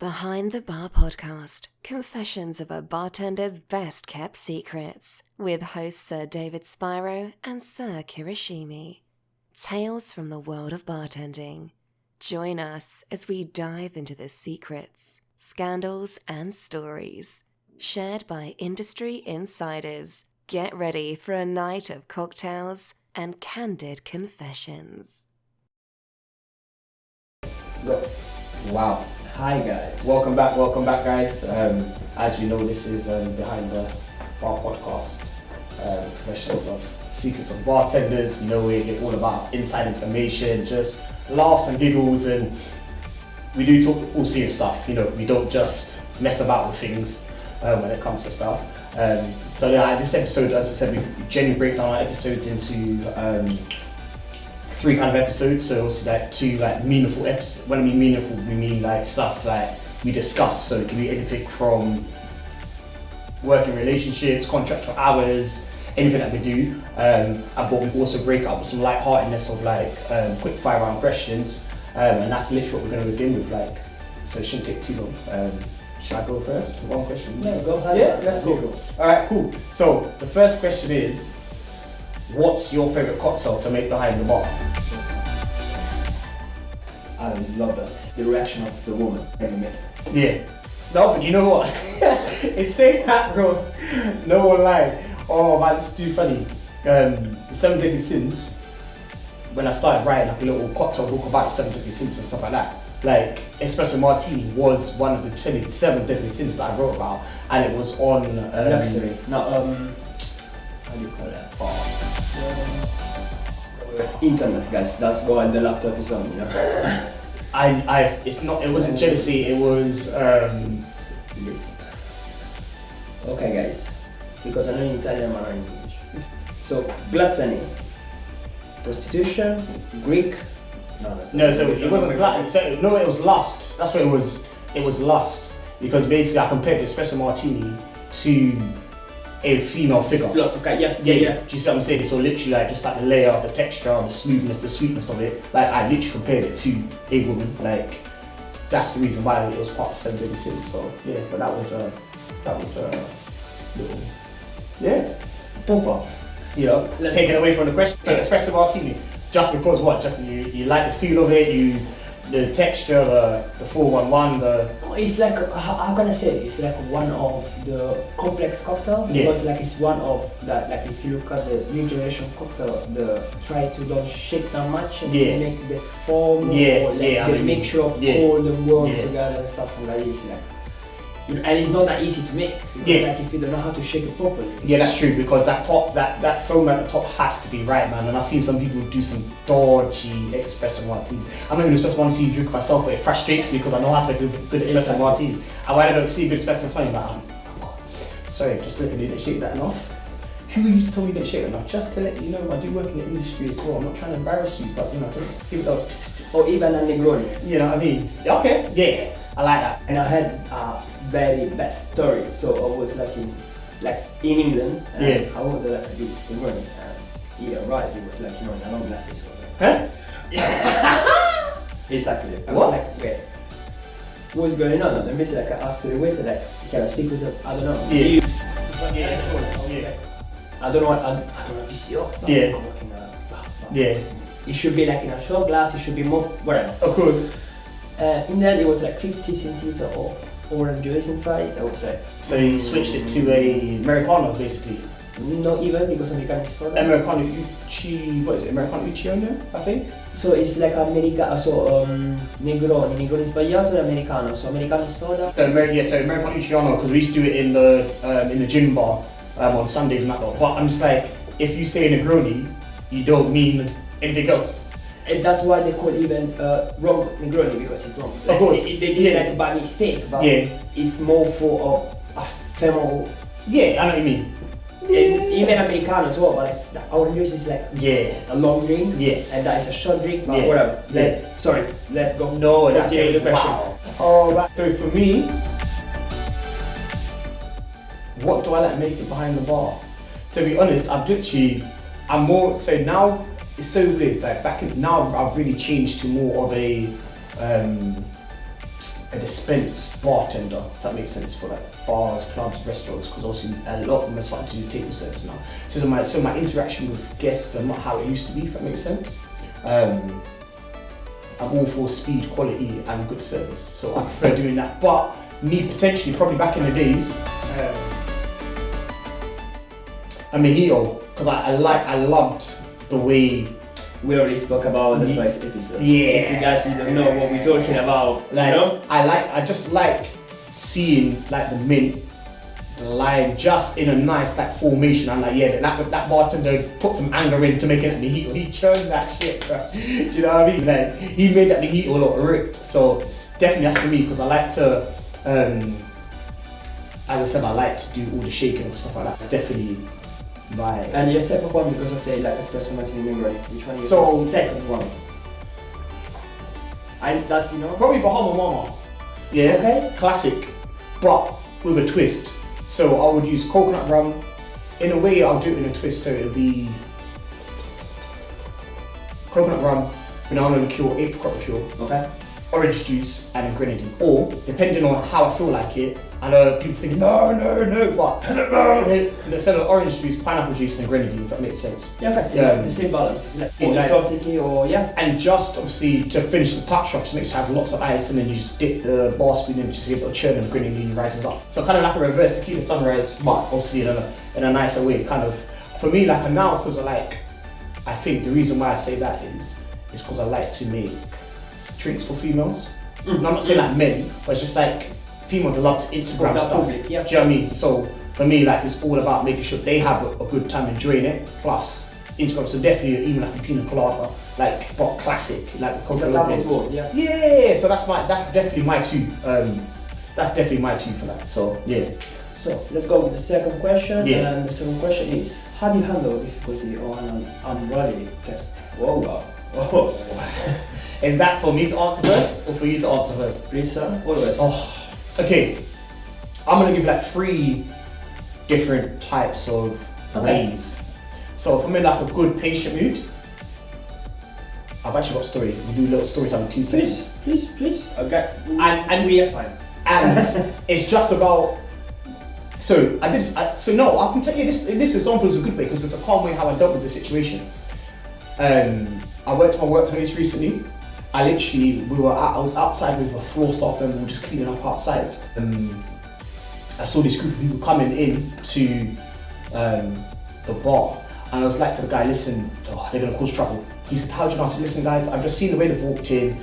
Behind the Bar podcast, confessions of a bartender's best kept secrets, with hosts Sir David Spiro and Sir Kirishimi. Tales from the world of bartending. Join us as we dive into the secrets, scandals, and stories shared by industry insiders. Get ready for a night of cocktails and candid confessions. Go. Wow. Hi guys. Welcome back guys. As we know, this is Behind the Bar podcast. Confessions of secrets of bartenders. You know, we get all about inside information, just laughs and giggles, and we do talk all serious stuff. You know, we don't just mess about with things when it comes to stuff. So yeah, this episode, as I said, we generally break down our episodes into three kind of episodes. So it's like two like meaningful episodes. When I mean meaningful, we mean like stuff like we discuss. So it can be anything from working relationships, contractual hours, anything that we do. But we also break up with some lightheartedness of like quick fire round questions. And that's literally what we're going to begin with. Like, so it shouldn't take too long. Should I go first? One question. Yeah, go ahead. Yeah, let's go. All right, cool. So the first question is, what's your favorite cocktail to make behind the bar? I love the reaction of the woman when you make it. Yeah. No, but you know what? It's saying that, bro. No one lie. Oh man, this is too funny. The 7 Deadly Sins, when I started writing like a little cocktail book about the 7 Deadly Sins and stuff like that, like Espresso Martini was one of the 7 Deadly Sins that I wrote about, and it was on luxury. No, how do you call that? Internet, guys. That's what the laptop is on. You know. It wasn't jealousy. It was list. Okay, guys. Because I know in Italian, but not in English. So gluttony, prostitution, Greek. No, so it wasn't gluttony. So no, it was lust. That's what it was. It was lust, because basically I compared the Espresso Martini to a female figure. Okay, yes, yeah. Do you see what I'm saying? So literally, like, just like the layer, the texture, the smoothness, the sweetness of it. Like, I literally compared it to a woman. Like, that's the reason why it was part of 7 Deadly Sins. So yeah, but that was a little, yeah, proper. You know, taken away from the question. So Espresso Martini, just because what? Just you like the feel of it, the texture, the 411, It's like, how can I say it? It's like one of the complex cocktail, because like it's one of that, like if you look at the new generation cocktail, the try to don't shake that much and make the form, or like the mixture of all the world together and stuff like that. It's like, and it's not that easy to make. Like if you don't know how to shake it properly. Yeah, that's true, because that top, that foam at the top has to be right, man. And I've seen some people do some dodgy espresso martinis. I'm not even an espresso martini drink myself, but it frustrates me because I know how to do good espresso martini. And when I don't see good espresso martini, I'm sorry, just let me didn't shake that enough. Who used to tell me you didn't shake it enough? Just to let you know, I do work in the industry as well. I'm not trying to embarrass you, but you know, just give it a. Or even a Negroni. You know what I mean? Okay, yeah, I like that. And I had a very bad story. So I was like in England, and I ordered like this Negroni, and he arrived. It was like, you know, in a long glasses. I was like, huh? Exactly. I what? was like, wait, what's going on? And basically, like, I asked the waiter, like, can I speak with him? I don't know. Yeah. I don't know. I don't want to piss you off. Yeah. I'm working Yeah. It should be like in a short glass. It should be more, whatever. Of course. In the end, it was like 50 centiliters of orange juice inside. I was like. So you switched it to a Americano, basically. Not even, because Americano is soda. Americano Uchi, what is it? Americano Uchi on there, I think. So it's like Americano, so Negroni sbagliato e Americano, so Americano is soda. So Americano Uchiano, because we used to do it in the gym bar on Sundays and that lot. But I'm just like, if you say Negroni, you don't mean anything else. And that's why they call even wrong Negroni, because it's wrong. Of course. They did it like by mistake, but it's more for a femoral. Yeah, I know what you mean. And even Americano as well, but like the orange juice is like a long drink. Yes. And that is a short drink, but whatever. Let's go. No, that's the question. Wow. Alright, so for me, what do I like making behind the bar? To be honest, I'm more, so now it's so weird, like now I've really changed to more of a a dispense bartender, if that makes sense, for like bars, clubs, restaurants, because obviously a lot of them are starting to do table service now. So my interaction with guests are not how it used to be, if that makes sense. I'm all for speed, quality and good service, so I prefer doing that. But me potentially, probably back in the days, a mojito, because I loved the way. We already spoke about the first episode. Yeah. If you guys don't know what we're talking about, like, you know? I just like seeing like the mint, the lime, just in a nice like formation. I'm like, yeah, that bartender put some anger in to make it mojito. He churned that shit, bro. Do you know what I mean? Like, he made that mojito look ripped. So definitely that's for me, because I like to, as I said, I like to do all the shaking and stuff like that. It's definitely my. And your second one, because I say like espresso martini memory. Which one is So, your second one? And that's, you know? Probably Bahama Mama. Yeah. Okay. Classic, but with a twist. So I would use coconut rum. In a way, I'll do it in a twist. So it'll be coconut rum, banana liqueur, apricot liqueur, Okay. orange juice, and a grenadine. Or depending on how I feel like it. I know people think no, but instead of orange juice, pineapple juice, and grenadine. If that makes sense. Yeah, okay. It's the same balance. It's like exotic or yeah. And just obviously to finish the touch off, just makes you have lots of ice, and then you just dip the bar spoon in, just give it a churn, and the grenadine rises up. So kind of like a reverse tequila sunrise, but obviously in a nicer way. Kind of for me, like a now, because I think the reason why I say that is because I like to make drinks for females. And I'm not saying like men, but it's just like females love to Instagram stuff. Public, yeah. Do you know what I mean? So for me, like, it's all about making sure they have a good time enjoying it. Plus Instagram, so definitely even like a pina colada, like, but classic, like It's a level, yeah. Yeah. So that's definitely my two. That's definitely my two for that. So yeah. So let's go with the second question. Yeah. And the second question is, how do you handle difficulty or an unready guest? Whoa. Oh. Is that for me to answer first or for you to answer first? Please, sir. Always. Oh, okay. I'm gonna give like 3 different types of ways. So if I'm in like a good patient mood, I've actually got a story. We do a little story time in 2 seconds. Please. Okay. And we have time. And it's just about. So I did. I can tell you this. This example is a good way because it's a calm way how I dealt with the situation. I worked at my workplace recently. I was outside with a floor staff member, we were just cleaning up outside. I saw this group of people coming in to the bar, and I was like to the guy, listen, they're gonna cause trouble. He said, how do you know? I said, listen guys, I've just seen the way they've walked in.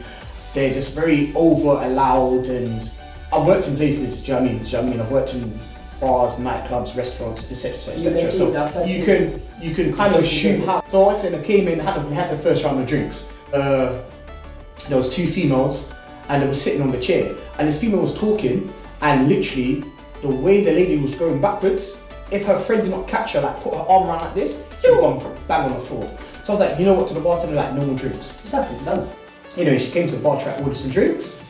They're just very over allowed, and I've worked in places, do you know what I mean? I've worked in bars, nightclubs, restaurants, etc. etc. So you can kind of assume how. So I said I came in, we had the first round of drinks. There was 2 females and they were sitting on the chair, and this female was talking, and literally the way the lady was going backwards, if her friend did not catch her, like put her arm around like this, she would have gone bang on the floor. So I was like, you know what, to the bartender, like, no more drinks. Exactly, done. You know, she came to the bar, tried to order some drinks.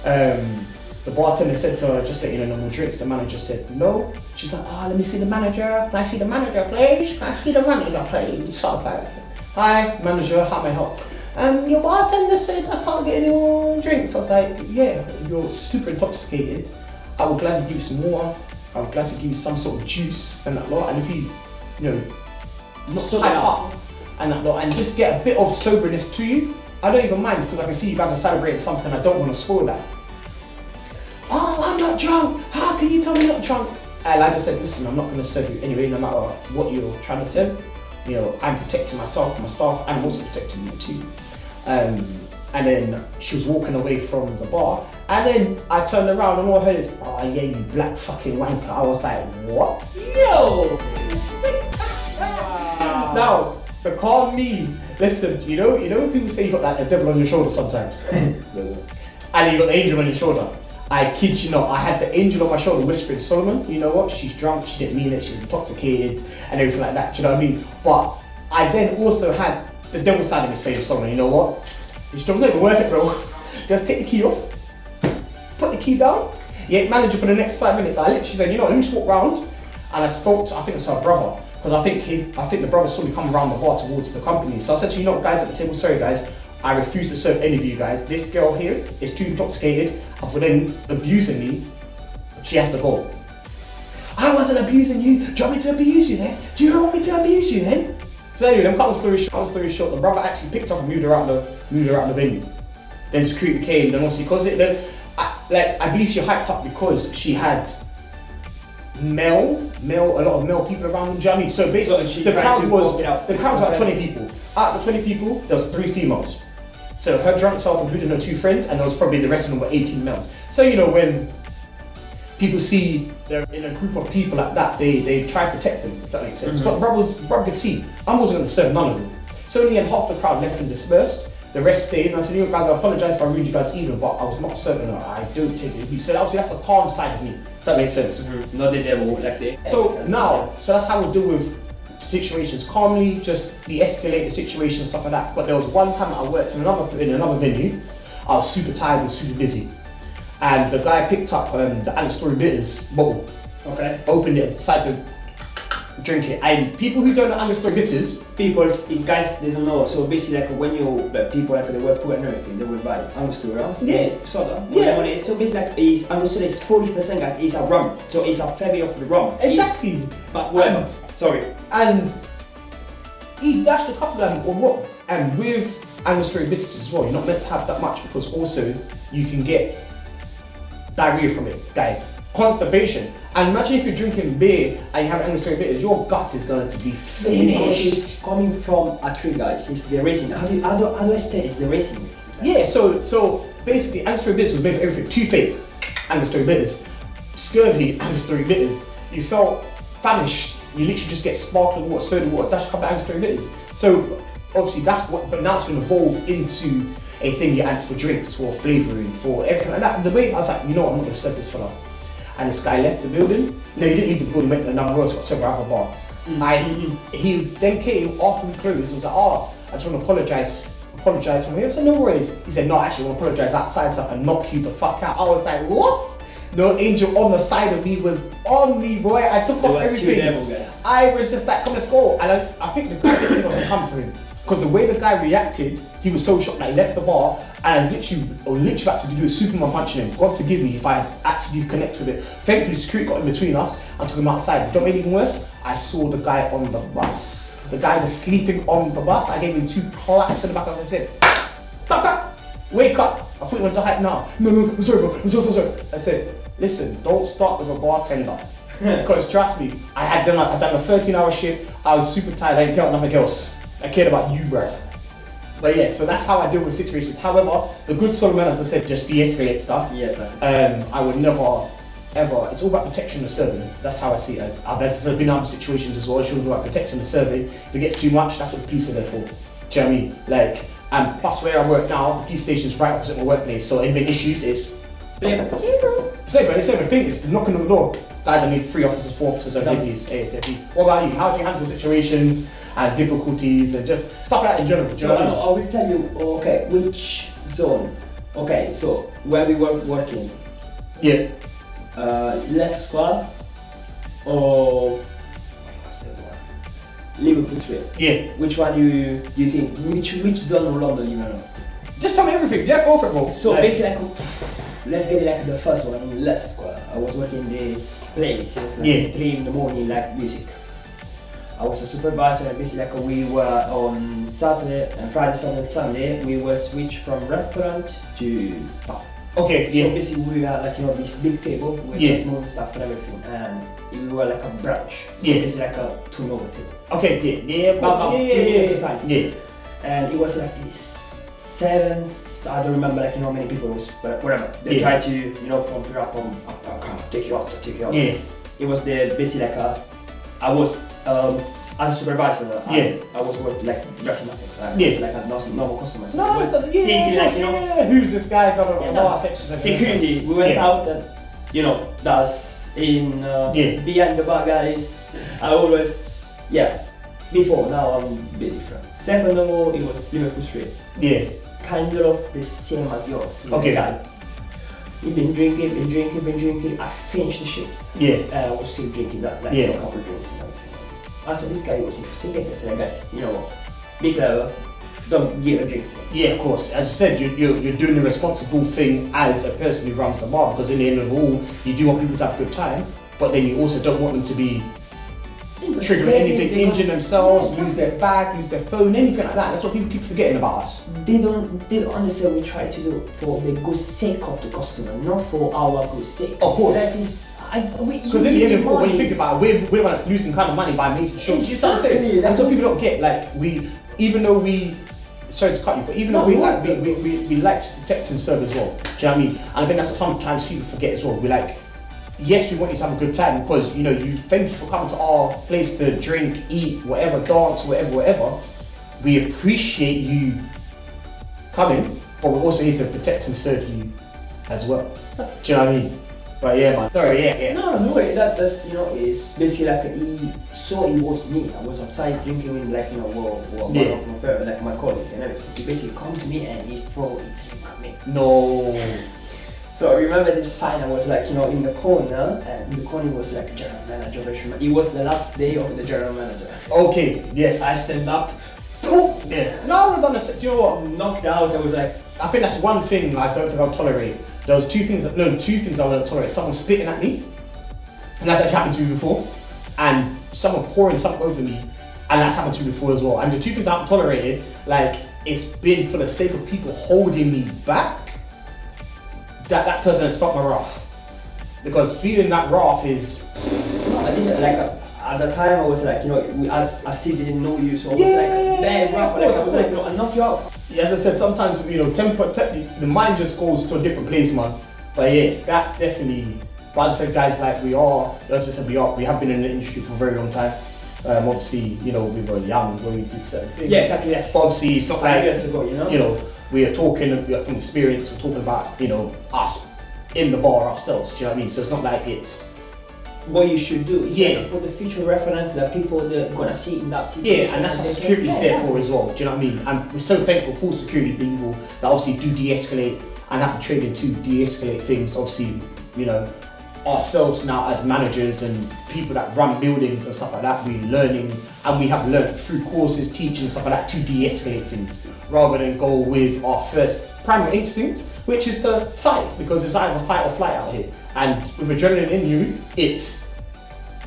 The bartender said to her, just let you know, no more drinks. The manager said no. She's like, let me see the manager. Can I see the manager, please? Can I see the manager, please? So I was like, hi, manager, how may I help? Your bartender said I can't get any more drinks. I was like, yeah, you're super intoxicated. I would gladly give you some water. I would gladly give you some sort of juice and that lot. And if you not hype up and that lot, and just get a bit of soberness to you, I don't even mind, because I can see you guys are celebrating something. I don't want to spoil that. Oh, I'm not drunk. How can you tell me I'm not drunk? And I just said, listen, I'm not going to serve you anyway, no matter what you're trying to say. You know, I'm protecting myself, my staff, and I'm also protecting you too. And then she was walking away from the bar, and then I turned around and all I heard is, oh yeah, you black fucking wanker. I was like, what? Yo! Now, the calm me, listen, you know when people say you got like the devil on your shoulder sometimes? And then you got the angel on your shoulder. I kid you not, I had the angel on my shoulder whispering, Solomon, you know what, she's drunk, she didn't mean it, she's intoxicated, and everything like that, do you know what I mean? But I then also had the devil side of me saying, Solomon, you know what, it's not even worth it, bro. Just take the key off, put the key down, you ain't manager for the next 5 minutes. I literally said, you know, let me just walk round, and I spoke to, I think it was her brother, because I think the brother saw me come around the bar towards the company. So I said to you know, guys at the table, sorry guys, I refuse to serve any of you guys. This girl here is too intoxicated, and for them abusing me, she has to go. I wasn't abusing you. Do you want me to abuse you then? Do you want me to abuse you then? So anyway, them cut the story short, the brother actually picked her up and moved her out the venue. Then security came, then obviously, because I believe she hyped up because she had a lot of male people around. Do you know what I mean? So basically, the crowd was about 20 people. Out of the 20 people, there was 3 females. So her drunk self included her 2 friends, and there was probably the rest of them were 18 males. So you know, when people see they're in a group of people like that, they try to protect them, if that makes sense. But brother could see, I wasn't going to serve none of them. So in the end, half the crowd left and dispersed. The rest stayed, and I said, you know, guys, I apologise if I ruined you guys either, but I was not serving her. I don't take it. So obviously that's the calm side of me, if that makes sense. Not the devil, like the... So that's how we deal with situations calmly, just de-escalate the situation, stuff like that. But there was one time I worked in another venue. I was super tired and super busy, and the guy picked up the Angostura Bitters bottle. Okay. Opened it, decided to drink it. And people who don't know Angostura Bitters, guys, they don't know. So basically, like when people like they were poor and everything, they would buy Angostura. Soda. Yeah. So basically, like Angostura is 40%. Like it's a rum. So it's a flavor of the rum. Exactly. But whatever. Sorry. And he dashed a couple of them or what? And with Angostura Bitters as well, you're not meant to have that much because also you can get diarrhea from it, guys. Constipation. And imagine if you're drinking beer and you have Angostura Bitters, your gut is going to be finished. It's coming from a tree, guys. It's the racing. How do I explain? It's the racing. Yeah. So basically, Angostura Bitters was made for everything. Toothache, Angostura Bitters. Scurvy, Angostura Bitters. You felt famished. You literally just get sparkling water, soda water, dash a couple of Angostura Bitters. So obviously but now it's been evolved into a thing you add for drinks, for flavouring, for everything like that. And the way I was like, you know what, I'm not going to serve this fella. And this guy left the building. No, he didn't leave the building, went to another road, got served at a bar. He then came after we closed and was like, I just want to apologise from here. I said, no worries. He said, no, actually I want to apologise outside so I can knock you the fuck out. I was like, what? No angel on the side of me was on me, boy. I took off everything. I was just like, come, let's go. And I think the guy didn't even come for him. Because the way the guy reacted, he was so shocked that he left the bar and literally had to do a Superman punching him. God forgive me if I actually connect with it. Thankfully, security got in between us and took him outside. Don't make it even worse, I saw the guy on the bus. The guy was sleeping on the bus. I gave him 2 claps in the back of his head. Bap, wake up. I thought you went to hype now. No, I'm sorry, bro. I'm so sorry. I said, listen, don't start with a bartender. Because trust me, I had done a 13-hour shift. I was super tired. I didn't care about nothing else. I cared about you, bruh. But yeah, so that's how I deal with situations. However, the good Solomon, as I said, just de-escalate stuff. Yes, sir. I would never, ever. It's all about protection of serving. That's how I see it. There's been other situations as well. It's all about protecting the serving. If it gets too much, that's what the police are there for. Do you know what I mean? Like, and plus where I work now, the police station is right opposite my workplace. So any big issues, it's safe. It's knocking on the door. Guys, I need 3 officers, 4 officers, I need these ASAP. What about you? How do you handle situations and difficulties and just stuff like that in general? So I will tell you, okay, which zone? Okay, so where we were working. Yeah. Leicester Square or what was the other one? Liverpool Street. Yeah. Which one you think? Which zone of London you know? Just tell me everything. Yeah, go for it, bro. So basically, let's get it like the first one in Leicester Square. I was working in this place. It was like 3 in the morning, like music. I was a supervisor, and basically like we were on Saturday and Friday, Saturday, Sunday. We were switched from restaurant to pub. Okay. Yeah. So basically we had like this big table with just moving stuff and everything, and we were like a brunch. So basically like a turnover table. Okay. Yeah. About 2 minutes of time. Yeah. And it was like this 7th. I don't remember like how many people it was, but whatever. They tried to pump you up on take you out. Yeah. It was basically like I was as a supervisor. I was working like dressing nothing. It's like a normal customer. So no, was thinking like who's this guy? Security. We went out and that's in behind the bar, guys. I always before, now I'm a bit different. Second of all, it was Liverpool Street. Yes. Kind of the same as yours. Okay. We've been drinking. I finished the shift. Yeah. And I was still drinking a couple of drinks and everything. So this guy was intoxicated. I said, guys, you know what? Be clever. don't get a drink. Yeah, of course. As you said, you're doing the responsible thing as a person who runs the bar, because in the end of it all, you do want people to have a good time, but then you also don't want them to be triggering anything, injure themselves, lose their bag, lose their phone, anything like that. That's what people keep forgetting about us. They don't understand we try to do for the good sake of the customer, not for our good sake. Of course. Because in the end of it all, when you think about it, we're the one that's losing kind of money by making sure. Exactly. That's what people don't get. Like sorry to cut you, but even though we like to protect and serve as well. Do you know what I mean? And I think that's what sometimes people forget as well. We're like, yes, we want you to have a good time because you thank you for coming to our place to drink, eat, whatever, dance, whatever. We appreciate you coming, but we're also here to protect and serve you as well. Do you know what I mean? But yeah, man. Sorry, yeah. No, that's it's basically like he saw it was me. I was outside drinking with one of my parents, like my colleague and everything. He basically come to me and he throw a drink at me. No. So I remember this sign. I was like in the corner, and the corner was like general manager. It was the last day of the general manager. Okay. Yes. I stand up. Boom. Yeah. No, I would have done this. Do you know what? Knocked out. I was like. I think that's one thing I don't think I'll tolerate. There was two things I wouldn't tolerate. Someone spitting at me, and that's actually happened to me before, and someone pouring something over me, and that's happened to me before as well. And the two things I haven't tolerated, like, it's been for the sake of people holding me back, that person has stopped my wrath. Because feeling that wrath is... I think that, at the time I was like, I still didn't know you, so I was very rough. I was like, I'll knock you out. Yeah, as I said, sometimes, the mind just goes to a different place, man. But yeah, that definitely, but as I said, guys, we have been in the industry for a very long time. Obviously, we were young when we did certain things. Yeah, exactly, yes. But obviously, it's not 5 years ago, we are talking from experience, we're talking about, us in the bar ourselves, do you know what I mean? So it's not like it's... What you should do is for the future reference that people they're gonna see in that situation. Yeah, and that's what security is there for as well. Do you know what I mean? And we're so thankful for security people that obviously do de-escalate and have the training to de-escalate things. Obviously, ourselves now as managers and people that run buildings and stuff like that, we're learning, and we have learned through courses, teaching and stuff like that to de-escalate things rather than go with our first primary instinct, which is to fight, because it's either fight or flight out here. And with adrenaline in you, it's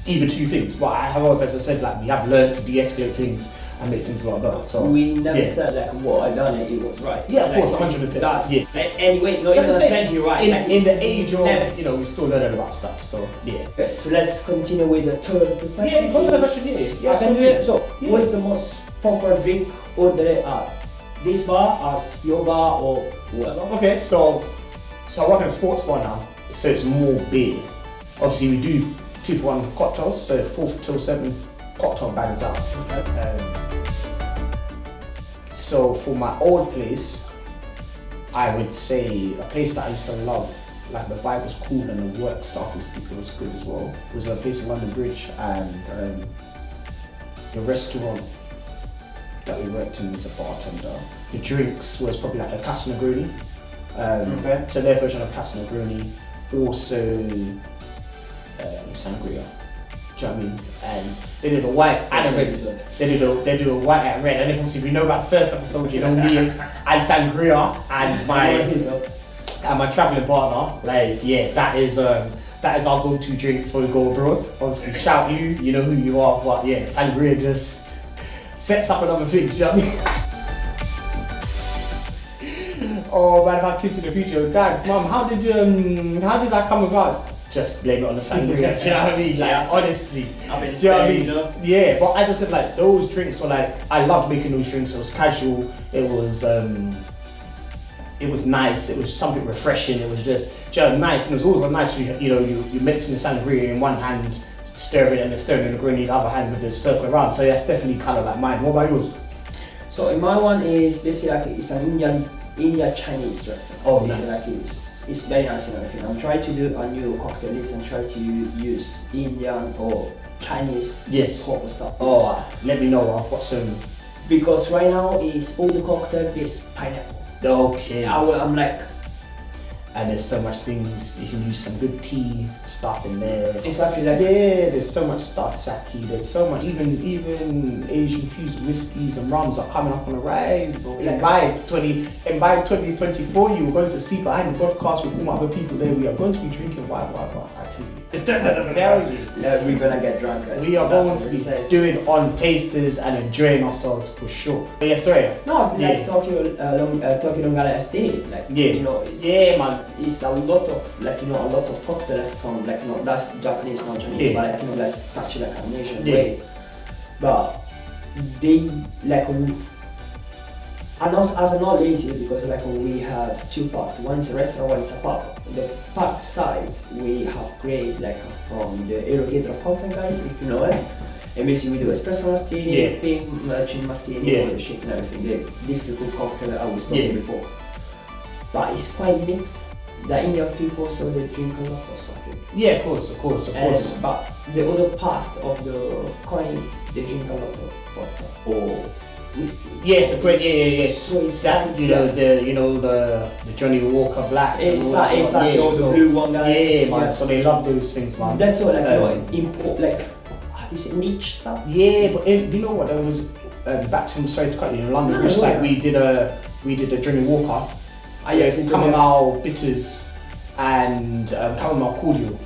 either two things. But however, as I said, we have learned to de-escalate things and make things a lot better. So we never said what I done it was right. Yeah, of course, 110%. Yeah. Anyway, no, it's plenty right. In the age of we're still learning about stuff. So yeah. Yes, so let's continue with the third question. Yeah, go for the question. So what's the most popular drink ordered at this bar, as your bar, or whatever? Okay, so I work in a sports bar now. So it's more beer. Obviously we do 2-for-1 cocktails, so 4 till 7 cocktail bands out. So for my old place, I would say a place that I used to love, like the vibe was cool and the work stuff was good as well, was a place in London Bridge, and the restaurant that we worked in was a bartender. The drinks was probably like a Casa Negroni. So their version of Casa Negroni. Also sangria. Do you know what I mean? And they do the white and a red. They do a white and red. And obviously we know about the first episode, me and sangria and my travelling partner. That is our go-to drinks when we go abroad. Obviously shout you know who you are, but yeah, sangria just sets up another thing, do you know what I mean? Oh man, if I have kids in the future, Dad, Mum, how did I come about? Just blame it on the sangria, do you know what I mean? Honestly, do you know what I mean? Yeah, but as I said, those drinks were I loved making those drinks. It was casual, it was nice, it was something refreshing, it was just nice, and it was always nice, you mixing the sangria in one hand, stir it, and then stirring the Negroni in the other hand with the circle around. So that's definitely kind of like mine. What about yours? So in my one is basically it's an Indian Chinese restaurant. Oh, nice. It's very nice and everything. I'm trying to do a new cocktail list and try to use Indian or Chinese cocktail stuff. Oh, let me know. I've got some. Because right now is all the cocktail is pineapple. Okay. I'm like, and there's so much things. You can use some good tea stuff in there. Exactly like there's so much stuff, sake. There's so much, even Asian infused whiskies and rums are coming up on the rise. Bro. Like by 2024, you were going to see behind the podcast with all my other people there. We are going to be drinking wine. I tell you. I tell you. Yeah, we're gonna get drunk, guys. We are going to be doing on tasters and enjoying ourselves for sure. But yeah, sorry. No, like Tokyo Longale Estate, like you know, man. It's a lot of like a lot of cocktail from like that's Japanese, not Chinese, but like that's touch like an Asian way. But they like and also as I'm not lazy because like we have two parts. One is a restaurant, one is a pub. The pub sides we have created like from the irrigator of fountain, guys, if you know it. And basically we do espresso martini, pink gin martini, all the shit and everything. The difficult cocktail I was talking before. But it's quite mixed. The Indian people, so they drink a lot of soft drinks. Yeah, of course. But the other part of the coin, they drink a lot of vodka or whiskey. Yes, yeah. So it's that the Johnny Walker Black. Exactly, the blue one, guys. Yeah, man. So they love those things, man. That's all import how do you say niche stuff. Yeah, but you know what? There was back to sorry to cut you in London. Just like we did a Johnny Walker. Chamomile bitters and chamomile cordial.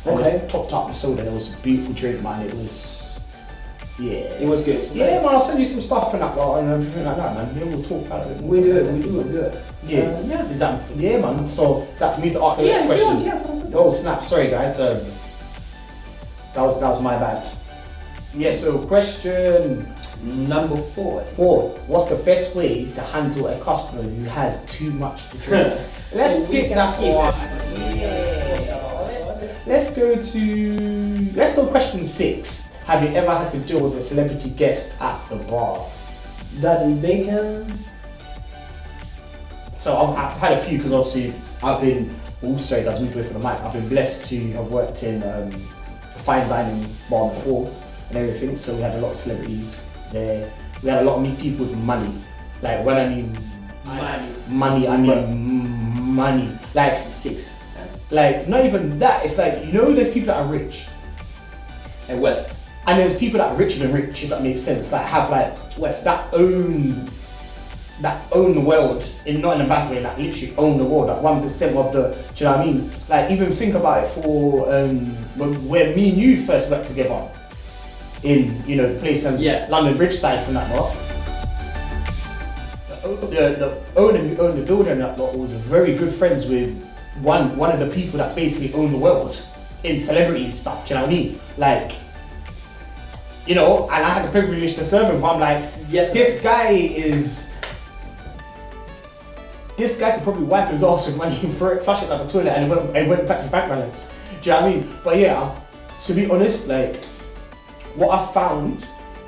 It was topped up with soda. It was a beautiful drink, man. It was it was good. Yeah, man. I'll send you some stuff and that and everything like that, man. We'll talk about it. We do it. Yeah. Is that man? So is that for me to ask the next question? Oh snap! Sorry guys. That was my bad. Yeah. So question number 4. What's the best way to handle a customer who has too much to drink? Let's skip that one. Let's go question 6. Have you ever had to deal with a celebrity guest at the bar? Daddy Bacon. So I've had a few because obviously I've been also, as moved away from the mic, I've been blessed to have worked in a fine dining bar before and everything. So we had a lot of celebrities there. We had a lot of people with money. Like when I mean money, I mean money. Like 6. Like not even that. It's like there's people that are rich and wealth. And there's people that are richer than rich, if that makes sense. Like have like wealth that own the world, not in a bad way, like literally own the world, like 1% of the, do you know what I mean? Like even think about it for where me and you first worked together in, the place and London Bridge sites and that lot. The owner who owned the building and that lot was very good friends with one of the people that basically own the world in celebrity stuff, do you know what I mean? Like, and I had the privilege to serve him, but I'm like, this guy could probably wipe his ass with money and throw it, flush it down the toilet and it wouldn't touch his bank balance. Do you know what I mean? But yeah, to be honest, like, what I've found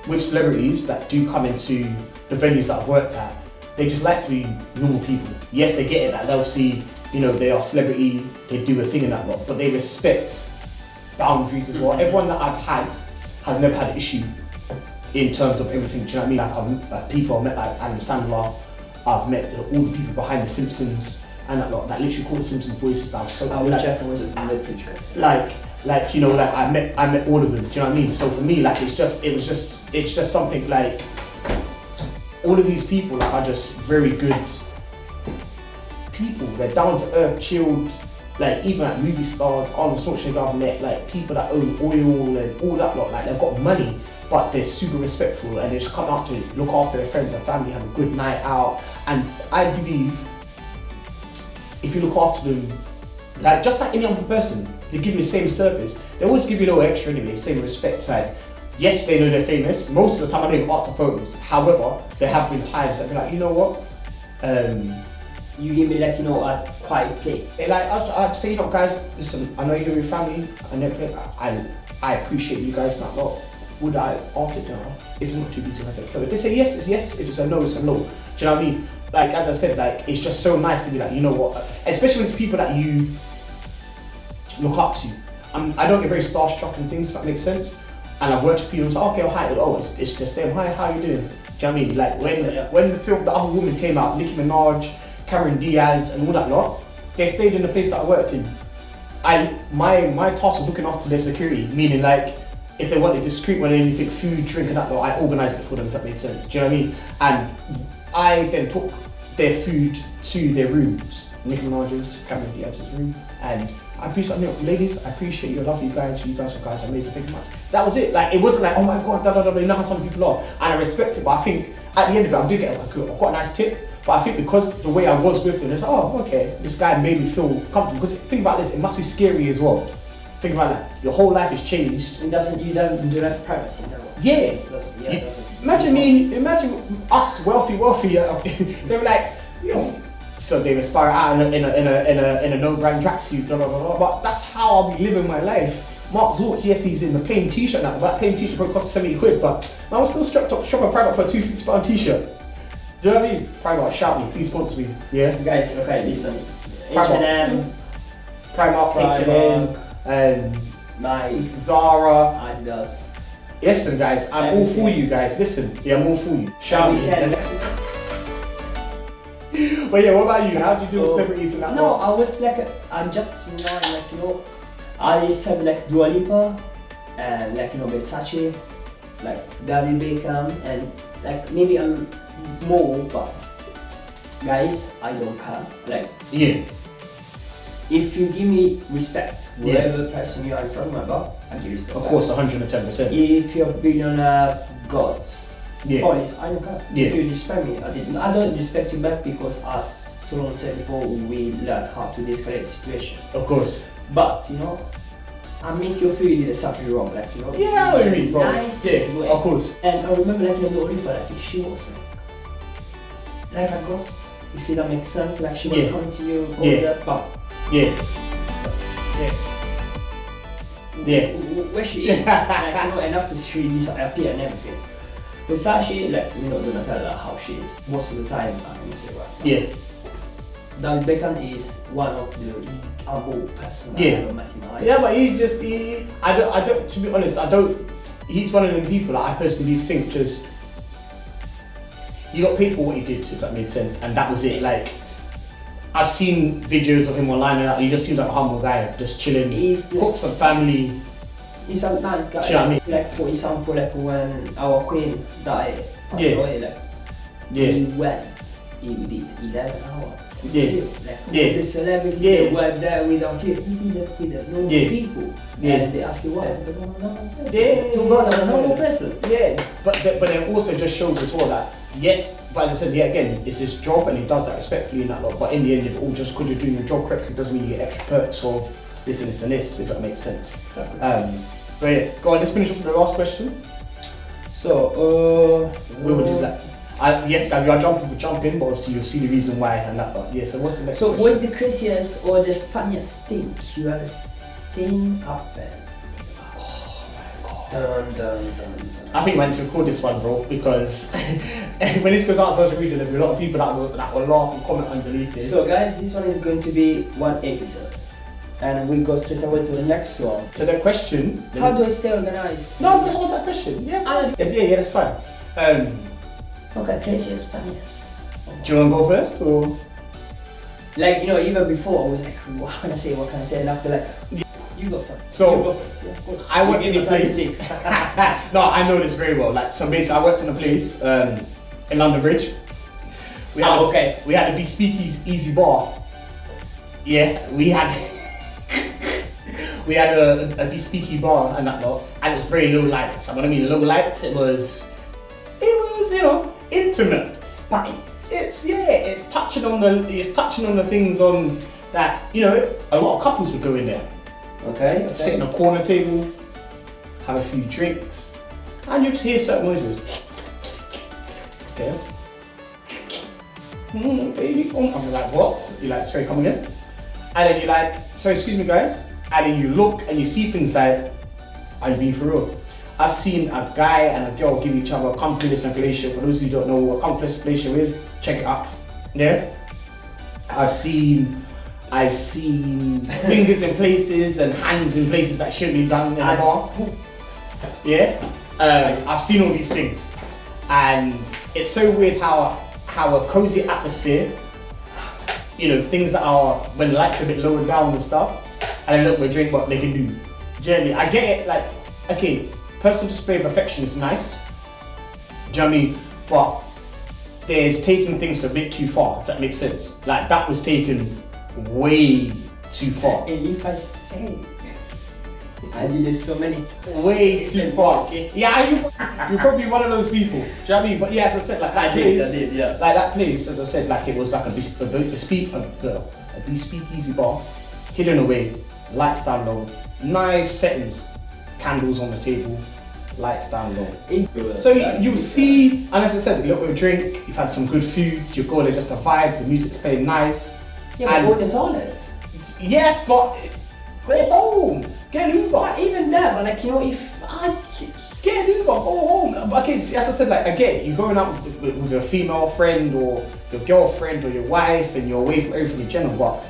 with celebrities that do come into the venues that I've worked at, they just like to be normal people. Yes, they get it, that they'll see, they are celebrity, they do a thing in that lot, but they respect boundaries as well. Everyone that I've had has never had an issue in terms of everything, do you know what I mean? Like people I've met, like Adam Sandler, I've met all the people behind The Simpsons and that lot, that literally call The Simpsons voices that I was so I was checking with Netflix guys. Like I met all of them, do you know what I mean? So for me, like it's just something like all of these people like are just very good people. They're down to earth, chilled, like even like movie stars, Arnold Schwarzenegger, I've met like people that own oil and all that lot, like they've got money but they're super respectful and they just come out to look after their friends and family, have a good night out. And I believe if you look after them, like just like any other person, they give you the same service. They always give you a little extra anyway, same respect. Like, yes, they know they're famous. Most of the time I don't even ask for photos. However, there have been times that be like, you know what? You give me like, a quiet play. Like I'd say, guys, listen, I know you're your family and everything. I appreciate you guys not lot. Would I after dinner, if it's not too busy, if they say yes, it's yes. If it's a no, it's a no. Do you know what I mean? Like as I said, like it's just so nice to be like, you know what? Especially when it's people that you look up to. I don't get very starstruck and things, if that makes sense. And I've worked with people and say, okay, hi, it's just them. Hi, how you doing? Do you know what I mean? Like when the film The Other Woman came out, Nicki Minaj, Cameron Diaz, and all that lot. they stayed in the place that I worked in. My task was looking after their security, meaning like if they wanted discreet when anything, food, drink and that, I organised it for them, if that made sense. Do you know what I mean? And I then took their food to their rooms, Nicki Minaj's, Cameron Diaz's room, and I appreciate, ladies, I appreciate you, I love you guys are amazing, thank you much. That was it. Like, it wasn't like, oh my god, you know how some people are, and I respect it, but I think at the end of it, I do get I've got a nice tip, but I think because the way I was with them, it's like, oh, okay, this guy made me feel comfortable. Because think about this, it must be scary as well. Think about that. Your whole life has changed. You don't do that privacy, no? Yeah. Imagine us, wealthy. They were like, so they were sparring out in a no-brand tracksuit, blah blah blah. But that's how I'll be living my life. Mark Zorch, yes, he's in the plain t-shirt now. That plain t-shirt probably costs 70 quid, but I was still strapped up shopping Primark for a £250 t-shirt. Do you know what I mean? Primark, shout me, please sponsor me. Yeah. Guys, okay, listen. H&M, Primark, H&M, nice. Zara, Adidas. Listen, guys, I'm all for you guys. Listen, yeah, I'm all for you. Shout me. But yeah, what about you? How do you do with celebrities and that? No, I was like, I'm just I said like Dua Lipa, and like Versace, like David Beckham, and like maybe I'm more, but guys, I don't care. Like, yeah. If you give me respect, whatever person you are in front of my bar, I give respect. Of course, 110%. If you're billionaire, God, police, I don't care. Yeah. If you respect me, I don't respect you back because, as Solon said before, we learn how to de-escalate the situation. Of course. But I make you feel you did something wrong, like Yeah, I know what you mean, bro. Nice way. Of course. And I remember like Dua Lipa, like she was like a ghost. If it don't make sense, like she will come to you, go there, but where she is, like enough to she disappear and everything. Versace, like do not tell her how she is most of the time. I'm gonna say what. Yeah. David Beckham is one of the humble person. Yeah, but he's just I don't. To be honest, I don't. He's one of them people that I personally think just he got paid for what he did, if that made sense, and that was it. Like, I've seen videos of him online and he just seems like a humble guy, just chilling, cooks for family. He's a nice guy. Do you know what I mean? Like for example, like when our queen died, passed away, like he went, he did 11 hours. The celebrity they were there without him. He did it with the normal people. And they ask you why? Because I'm a normal person. To God, I'm a normal person. Yeah, but then also just shows as well that yes, but as I said, again, it's his job and he does that respectfully and that lot. But in the end, if all just because you're doing your job correctly doesn't mean you get extra perks of this and this and this, if that makes sense. Exactly. But yeah, go on. Let's finish off with the last question. So, we would do that. Yes, guys, we are jumping, but obviously you'll see the reason why and that. But yeah, so what's the next question? What's the craziest or the funniest thing you have seen happen? Oh my god. Dun. I think man, let's record this one, bro, because when this goes out on social media, there'll be a lot of people that will laugh and comment underneath this. So guys, this one is going to be one episode. And we go straight away to the next one. So the question... How do I stay organized? No, I just want that question. Yeah, that's fine. Okay, craziest, funniest. Do you want to go first, or...? Like, even before I was like, what can I say? And after like, you go first. So, you go first. Yeah, of course. I worked in a place... No, I know this very well. Like, so basically I worked in a place in London Bridge. We had a bespeak easy bar. Yeah, we had a bespeaky bar and that lot, and it was very low lights. And when I mean low lights, it was intimate. Spice. It's touching on the things on that, a lot of couples would go in there. Okay. Sit in a corner table, have a few drinks, and you just hear certain noises. Okay. Baby, I'm like, what? You're like, sorry, come again? And then you're like, sorry, excuse me guys. And then you look and you see things like, are you being for real? I've seen a guy and a girl give each other a complicit fellatio. For those who don't know what complicit fellatio is, check it up. Yeah? I've seen fingers in places and hands in places that shouldn't be done in a bar. Yeah? I've seen all these things. And it's so weird how a cozy atmosphere, things that are when the lights are a bit lower down and stuff, and then look, we drink what they can do. Generally, I get it. Like, okay, personal display of affection is nice. Do you know what I mean? But there's taking things a bit too far. If that makes sense. Like that was taken way too far. And if I say, I did it so many times. Way too far. Yeah, you're probably one of those people. Do you know what I mean? But yeah, as I said, like that place, yeah. like that place, as I said, like it was like a speakeasy bar, hidden away, lights down low, nice settings, candles on the table, lights down low. So you see, and as I said, a little bit of drink, you've had some good food, you go there just to vibe, the music's playing nice. Yeah, but go to the toilet. Yes, but go home. Get an Uber. But even that, but like, if I get an Uber, go home. But okay, see, as I said, like again, you're going out with your female friend or your girlfriend or your wife, and you're away from everything in general. But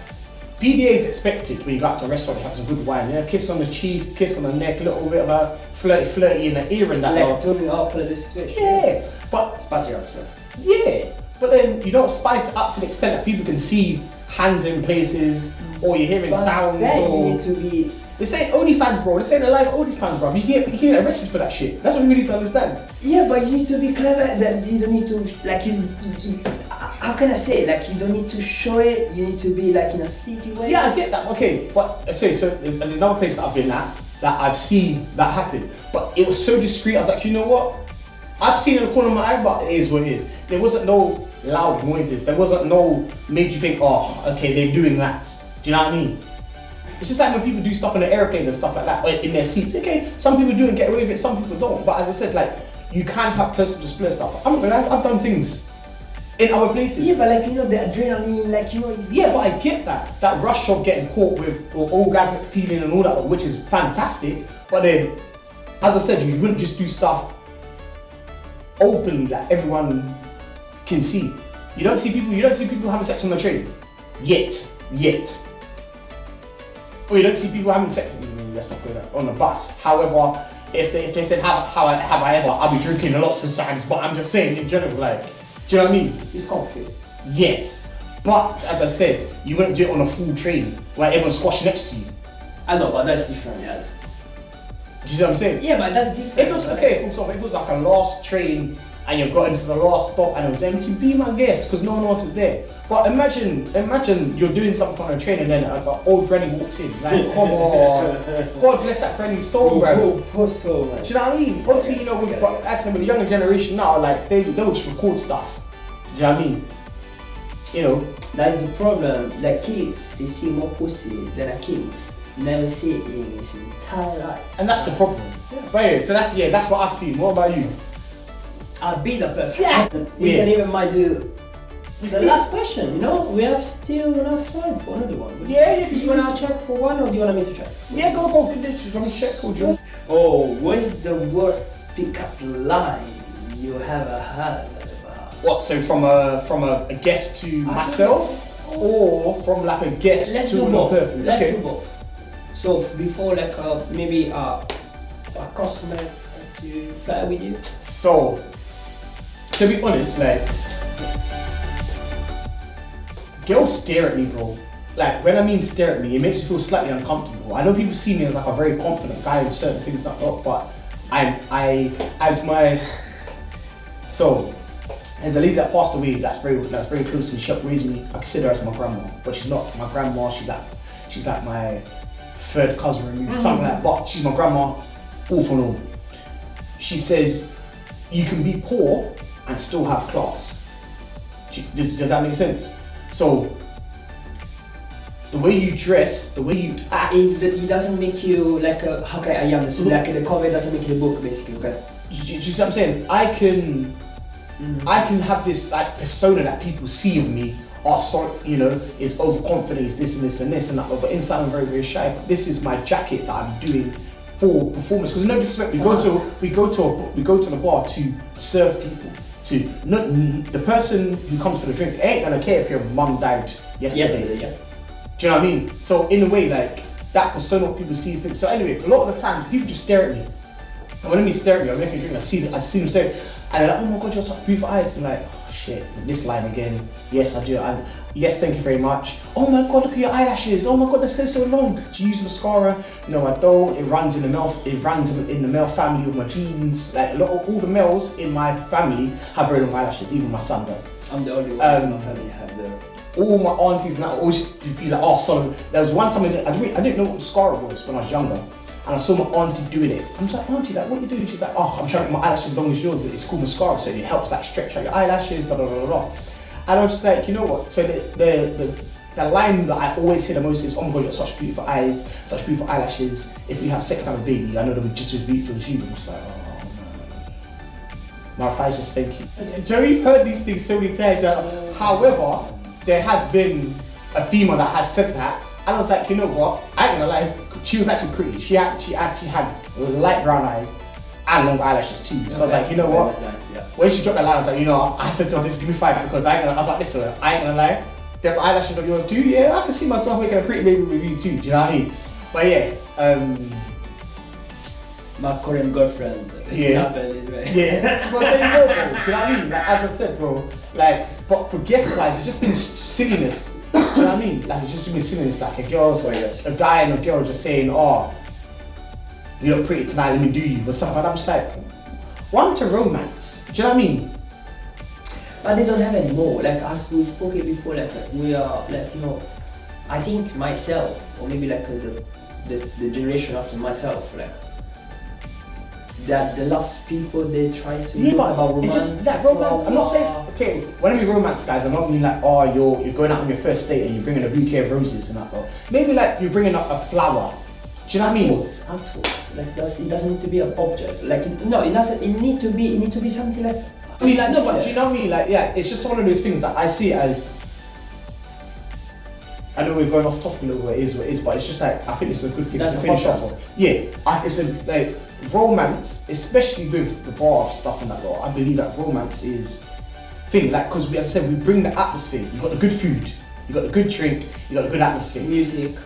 PDA is expected when you go out to a rrestaurant, you have some good wine, yeah, kiss on the cheek, kiss on the neck, a little bit of a flirty in the ear and that. Like turning up for the situation. Yeah, but spice it up, so. Yeah, but then you don't spice it up to the extent that people can see hands in places, or you're hearing sounds, then or you need to be. This ain't OnlyFans, bro. This ain't a live OnlyFans, bro. You can get arrested for that shit. That's what we need to understand. Yeah, but you need to be clever. That you don't need to like you. How can I say? Like you don't need to show it. You need to be like in a sneaky way. Yeah, I get that. Okay, but so there's another place that I've been at that I've seen that happen, but it was so discreet. I was like, you know what? I've seen it in the corner of my eye, but it is what it is. There wasn't no loud noises. There wasn't no made you think, oh, okay, they're doing that. Do you know what I mean? It's just like when people do stuff on the airplane and stuff like that, or in their seats. Okay, some people do and get away with it, some people don't. But as I said, like, you can have personal display stuff. I'm not gonna lie, I've done things in other places. Yeah, but like, the adrenaline, like, is... Yeah, but I get that. That rush of getting caught with orgasmic feeling and all that, which is fantastic. But then, as I said, you wouldn't just do stuff openly that everyone can see. You don't see people having sex on the train. Yet. Or you don't see people having sex, let's not go there, on the bus. However, if they said, have I ever, I'll be drinking lots of times, but I'm just saying in general, like, do you know what I mean? It's comfy. Yes, but as I said, you wouldn't do it on a full train where everyone's squashed next to you. I know, but that's different, yes. Do you see what I'm saying? Yeah, but that's different. If it was, okay, for example, if it was like a last train and you've got into the last stop and it was empty, be my guest, because no one else is there. But imagine you're doing something on a train and then an old granny walks in. Like, come on. God bless that granny's soul, bro. Poor soul, man. Do you know what I mean? Obviously, with the younger generation now, like, they'll just record stuff. Do you know what I mean? That is the problem. The kids, they see more pussy than the kings. Never see it in his entire life. And that's the problem. Yeah. Right, so that's what I've seen. What about you? I'll be the person. Yeah. We can even might do the last question, we have still enough time for another one. Yeah. Do you want to check for one or do you want me to check? Yeah, go. Let me check. Oh, what's the worst pickup line you ever heard about? What, so from a guest to myself? Or from like a guest Let's to do another both. person? Let's Okay. do both. So before maybe a customer to fly with you? So, to be honest, like, girls stare at me, bro. Like, when I mean stare at me, it makes me feel slightly uncomfortable. I know people see me as like a very confident guy in certain things like that, but so, there's a lady that passed away that's very close to me. She helped raise me. I consider her as my grandma, but she's not my grandma. She's like my third cousin or maybe something like that. But she's my grandma, all for all. She says, you can be poor and still have class. Does that make sense? So, the way you dress, the way you act... It doesn't make you like a... Okay, I understood. Like the cover doesn't make the book, basically, okay? Do you see what I'm saying? I can have this like persona that people see of me. Oh, sorry, is overconfident, is this and this and this and that. But inside I'm very, very shy. But this is my jacket that I'm doing for performance. Because no disrespect, we go to the bar to serve people. The person who comes for the drink ain't gonna care if your mum died yesterday. Yeah. Do you know what I mean? So in a way, like that persona, what people see things. So anyway, a lot of the times people just stare at me. And when I mean stare at me, I'm making a drink. I see them stare. And they're like, oh my God, you have such beautiful eyes. I'm like, oh shit, this line again. Yes, I do. And yes, thank you very much. Oh my God, look at your eyelashes. Oh my God, they're so long. Do you use mascara? No, I don't. It runs in the male. It runs in the male family with my genes. Like all the males in my family have very long eyelashes. Even my son does. I'm the only one in my family have the. All my aunties now always just be like, oh, so there was one time I didn't know what mascara was when I was younger. And I saw my auntie doing it. I'm just like, auntie, like, what are you doing? She's like, oh, I'm trying to make my eyelashes as long as yours. It's called mascara, so it helps like stretch out your eyelashes, da da da da. And I was just like, you know what? So the line that I always hear the most is, oh my God, you have such beautiful eyes, such beautiful eyelashes. If we have sex and have a baby, I know they'll be just as beautiful as you. I'm just like, oh no. My reply is just thank you. Joey've heard these things so many times. However, there has been a female that has said that. And I was like, you know what? I ain't gonna lie, she was actually pretty. She actually had light brown eyes and long eyelashes too. So I was like, you know what? Nice, yeah. When she dropped the line, I was like, you know, I said to her, just give me 5 because I was like, listen, I ain't gonna lie. Them eyelashes of yours too, yeah, I can see myself making a pretty baby with you too. Do you know what I mean? But yeah, my current girlfriend example is right. Yeah, but there you go, bro. Do you know what I mean? Like, as I said, bro, like, but for guest wise, it's just been silliness. Do you know what I mean? Like, it's just been silliness. Like, a guy and a girl just saying, oh, you look pretty tonight, let me do you, or stuff like that. I'm just like, want to romance. Do you know what I mean? But they don't have any more. Like, as we spoke it before, like, we are, like, you know, I think myself, or maybe like the generation after myself, like, that the last people they try to talk about romance. It's just that romance. I'm not saying, okay, when I mean romance, guys, I'm not mean like, oh, you're going out on your first date and you're bringing a bouquet of roses and that, but maybe like you're bringing up a flower. Do you know what I mean? Like it doesn't need to be an object. Like no, it doesn't. It need to be something like. I mean, like no, but do you know what I mean? Like yeah, it's just one of those things that I see as. I know we're going off topic a little bit, what it is, but it's just like I think it's a good thing to finish off on. Yeah, it's a like romance, especially with the bar stuff and that lot. I believe that romance is thing like because as I said, we bring the atmosphere. You got the good food, you got the good drink, you got the good atmosphere. Music.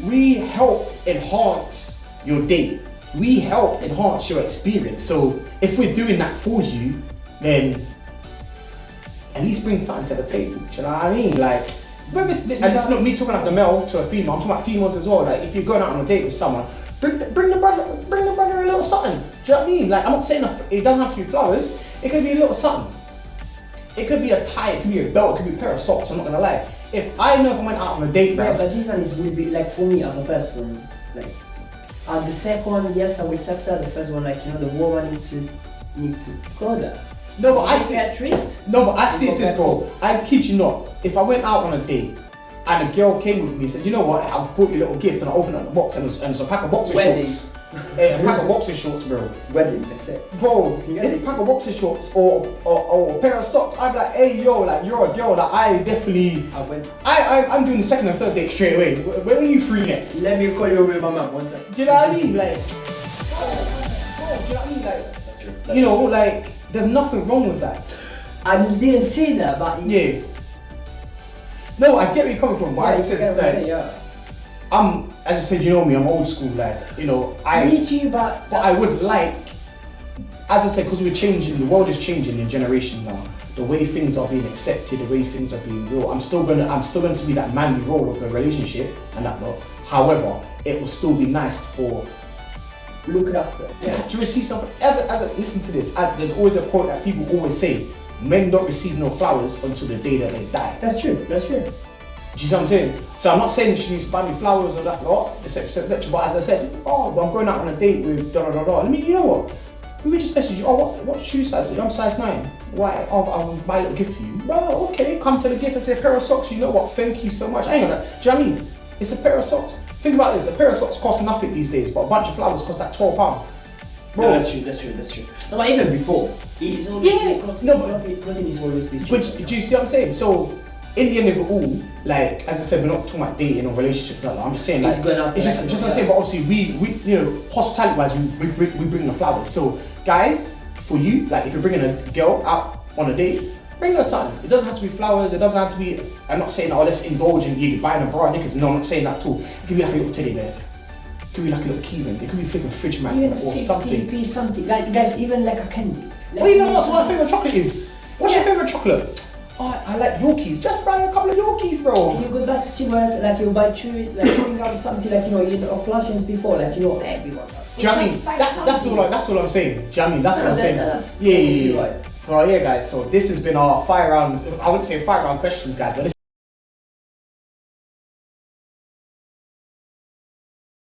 We help enhance your date. We help enhance your experience. So if we're doing that for you, then at least bring something to the table. Do you know what I mean? Like. And it's not me talking as a male to a female. I'm talking about females as well. Like if you're going out on a date with someone, bring the brother a little something. Do you know what I mean? Like I'm not saying it doesn't have to be flowers. It could be a little something. It could be a tie. It could be a belt. It could be a pair of socks. I'm not gonna lie. If I went out on a date, yeah, but this one will be like for me as a person. Like, and the second one, yes, I will accept that. The first one, like you know, the woman need to go there. No, but I see it as bro. I kid you not. If I went out on a date and a girl came with me and said, you know what, I brought you a little gift, and I opened up the box and it's a pack of boxer shorts. A pack of boxer shorts, bro. Wedding, that's it. Bro, if a pack of boxer shorts or a pair of socks, I'd be like, hey yo, like you're a girl that I definitely. I'm doing the second and third date straight away. When are you free next? Let me call you over with my mum one second. Do you know what I mean? Like, bro, do you know what I mean? Like, that's true. You know, like. There's nothing wrong with that. I didn't say that, but it's... Yeah. No, I get where you're coming from, but yeah, as I said, you know me, I'm old school, like, you know, Me too, but I would like, as I said, because we're changing, the world is changing in generation now. The way things are being accepted, the way things are being real. I'm still going to be that manly role of the relationship and that lot. However, it will still be nice for look it after. To receive something, listen to this, as there's always a quote that people always say, men don't receive no flowers until the day that they die. That's true. Do you see what I'm saying? So I'm not saying she needs to buy me flowers or that lot, etc. But as I said, well, I'm going out on a date with Let me, you know what? Let me just message you, what shoe size are you? I'm size 9. Why? I'll buy a little gift for you. Bro, okay, come to the gift and say a pair of socks, you know what? Thank you so much. I ain't gonna, do you know what I mean? It's a pair of socks. Think about this, a pair of socks costs nothing these days, but a bunch of flowers cost like £12. Bro. No, that's true. No, but even before, it's always protein is always been cheap. But do you see what I'm saying? So, in the end of it all, like, as I said, we're not talking about dating or relationships like that. I'm just saying, like, it's just what I'm saying, but obviously, we you know, hospitality-wise, we bring the flowers. So, guys, for you, like, if you're bringing a girl out on a date, bring her something. It doesn't have to be flowers, it doesn't have to be, I'm not saying, let's indulge in you buying a bra knickers. No, I'm not saying that at all. It could be like a little teddy bear. It could be like a little keyring. It could be a flipping fridge magnet or something. Something. Guys, even like a candy. Or even ask what my favourite chocolate is. What's your favourite chocolate? Oh, I like Yorkies. Just buy a couple of Yorkies, bro. You go back to cigarette, like you buy chewing, like chewing out something like flashings before, like everyone. Do you know what I mean? That's all I'm saying. Do you know what I mean? That's what I'm saying. Yeah. Right. Well, yeah, guys. So this has been our 5 round. I wouldn't say 5 round questions, guys, but this